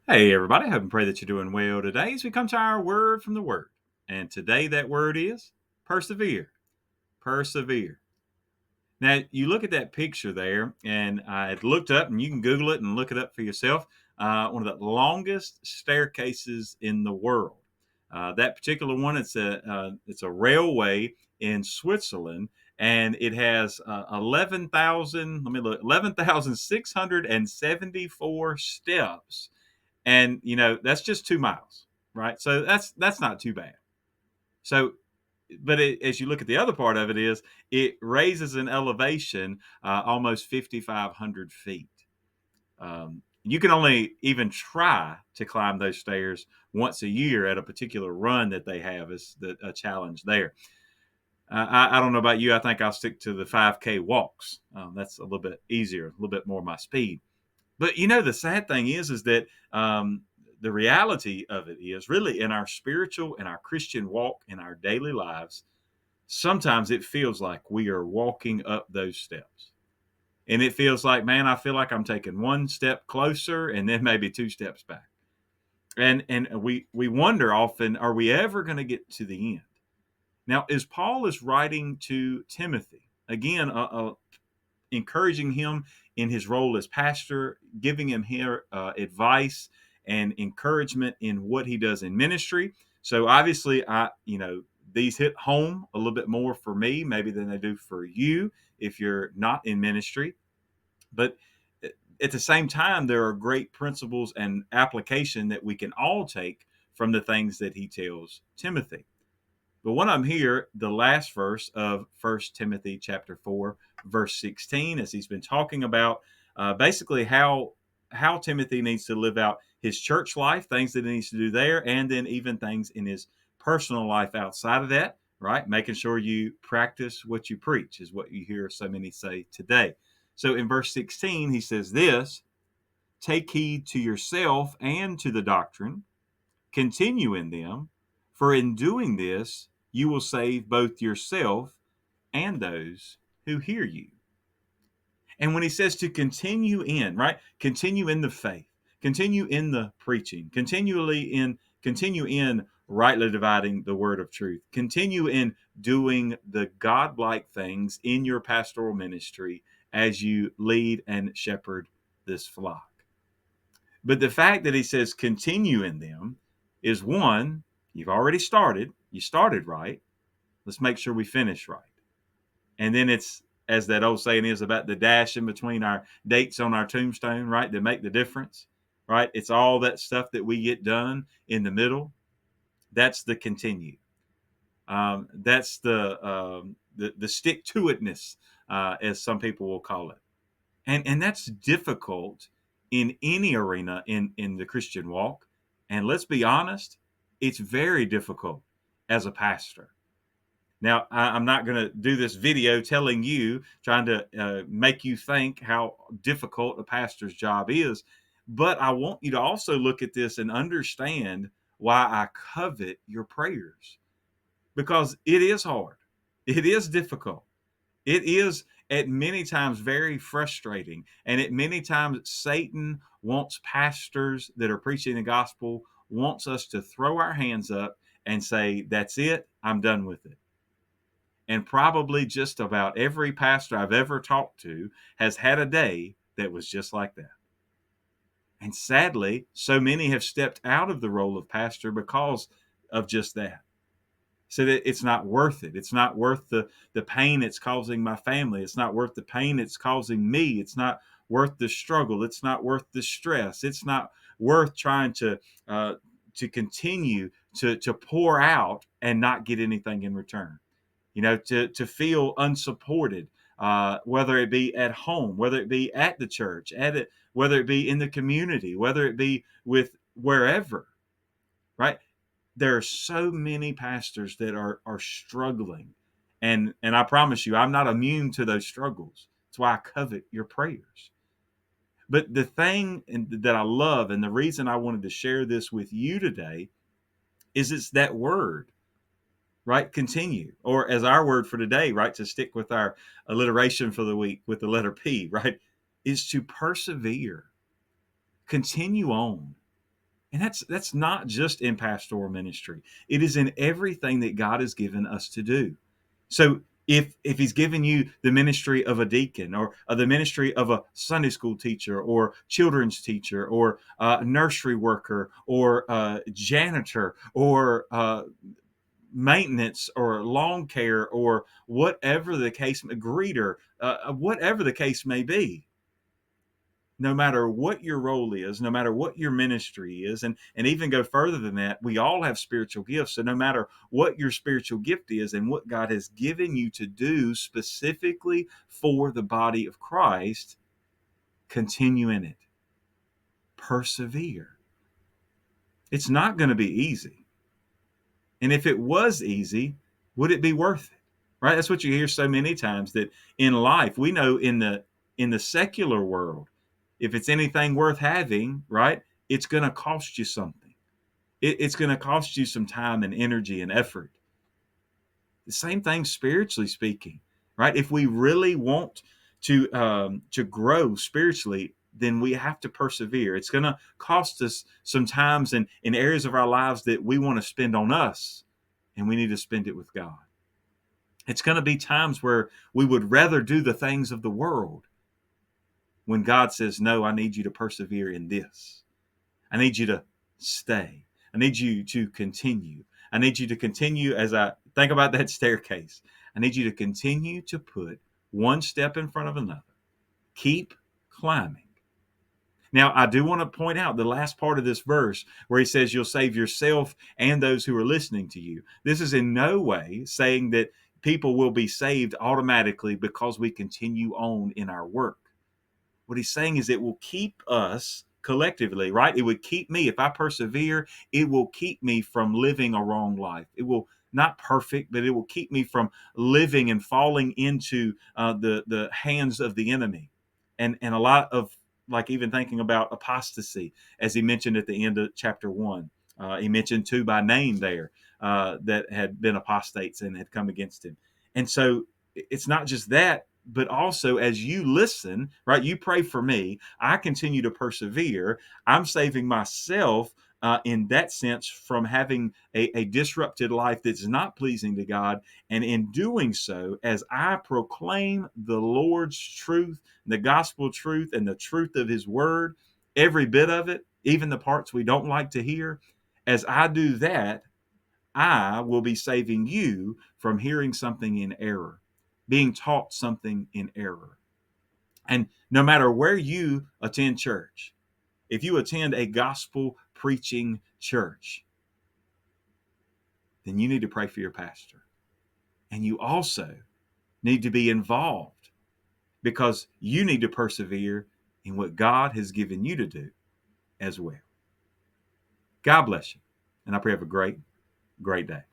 Hey, everybody. I hope and pray that you're doing well today as we come to our word from the Word. And today, that word is persevere. Persevere. Now, you look at that picture there, and I had looked up, and you can Google it and look it up for yourself. One of the longest staircases in the world. That particular one, it's a railway in Switzerland, and it has 11,000. Let me look. 11,674 steps, and that's just 2 miles, right? So that's not too bad. So but as you look at the other part of it, is it raises an elevation almost 5,500 feet. You can only even try to climb those stairs once a year at a particular run that they have, is a challenge there. I don't know about you. I think I'll stick to the 5K walks. That's a little bit easier, a little bit more my speed. But the sad thing is that the reality of it is, really, in our spiritual and our Christian walk in our daily lives, sometimes it feels like we are walking up those steps. And it feels like, man, I feel like I'm taking one step closer and then maybe two steps back. And we wonder often, are we ever going to get to the end? Now, as Paul is writing to Timothy, again, encouraging him in his role as pastor, giving him here advice and encouragement in what he does in ministry. So obviously, these hit home a little bit more for me, maybe than they do for you if you're not in ministry. But at the same time, there are great principles and application that we can all take from the things that he tells Timothy. But when I'm here, the last verse of First Timothy chapter 4, verse 16, as he's been talking about basically how Timothy needs to live out his church life, things that he needs to do there, and then even things in his personal life outside of that, right? Making sure you practice what you preach is what you hear so many say today. So in verse 16, he says this: take heed to yourself and to the doctrine, continue in them, for in doing this, you will save both yourself and those who hear you. And when he says to continue in, right? Continue in the faith, continue in the preaching, continue in rightly dividing the word of truth, continue in doing the godlike things in your pastoral ministry as you lead and shepherd this flock. But the fact that he says continue in them is, one, you've already started. You started right. Let's make sure we finish right. And then it's, as that old saying is, about the dash in between our dates on our tombstone, right, to make the difference, right? It's all that stuff that we get done in the middle. That's the continue. That's the stick to itness, as some people will call it. And that's difficult in any arena in the Christian walk. And let's be honest, it's very difficult as a pastor. Now, I'm not going to do this video telling you, trying to make you think how difficult a pastor's job is, but I want you to also look at this and understand why I covet your prayers, because it is hard. It is difficult. It is at many times very frustrating. And at many times, Satan wants pastors that are preaching the gospel, wants us to throw our hands up and say, that's it, I'm done with it. And probably just about every pastor I've ever talked to has had a day that was just like that. And sadly, so many have stepped out of the role of pastor because of just that. So that it's not worth it. It's not worth the pain it's causing my family. It's not worth the pain it's causing me. It's not worth the struggle. It's not worth the stress. It's not worth trying to continue to pour out and not get anything in return. To feel unsupported, whether it be at home, whether it be at the church, whether it be in the community, whether it be with wherever, right? There are so many pastors that are struggling, and I promise you, I'm not immune to those struggles. That's why I covet your prayers. But the thing that I love, and the reason I wanted to share this with you today, is it's that word, right? Continue, or as our word for today, right? To stick with our alliteration for the week with the letter P, right? Is to persevere, continue on. And that's not just in pastoral ministry. It is in everything that God has given us to do. So if he's given you the ministry of a deacon, or the ministry of a Sunday school teacher, or children's teacher, or nursery worker, or janitor, or maintenance, or lawn care, or whatever the case, greeter, whatever the case may be, no matter what your role is, no matter what your ministry is, and even go further than that, we all have spiritual gifts. So no matter what your spiritual gift is and what God has given you to do specifically for the body of Christ, continue in it. Persevere. It's not going to be easy. And if it was easy, would it be worth it? Right? That's what you hear so many times, that in life, we know in the secular world, if it's anything worth having, right, it's going to cost you something. It's going to cost you some time and energy and effort. The same thing spiritually speaking, right? If we really want to grow spiritually, then we have to persevere. It's going to cost us some times in areas of our lives that we want to spend on us, and we need to spend it with God. It's going to be times where we would rather do the things of the world, when God says, no, I need you to persevere in this. I need you to stay. I need you to continue. I need you to continue, as I think about that staircase. I need you to continue to put one step in front of another. Keep climbing. Now, I do want to point out the last part of this verse where he says you'll save yourself and those who are listening to you. This is in no way saying that people will be saved automatically because we continue on in our work. What he's saying is it will keep us collectively, right? It would keep me, if I persevere, it will keep me from living a wrong life. It will, not perfect, but it will keep me from living and falling into the hands of the enemy. And a lot of, like, even thinking about apostasy, as he mentioned at the end of chapter 1. He mentioned 2 by name there that had been apostates and had come against him. And so it's not just that, but also as you listen, right? You pray for me. I continue to persevere. I'm saving myself in that sense from having a disrupted life that's not pleasing to God. And in doing so, as I proclaim the Lord's truth, the gospel truth, and the truth of his word, every bit of it, even the parts we don't like to hear, as I do that, I will be saving you from hearing something in error, being taught something in error. And no matter where you attend church, if you attend a gospel preaching church, then you need to pray for your pastor. And you also need to be involved, because you need to persevere in what God has given you to do as well. God bless you. And I pray you have a great, great day.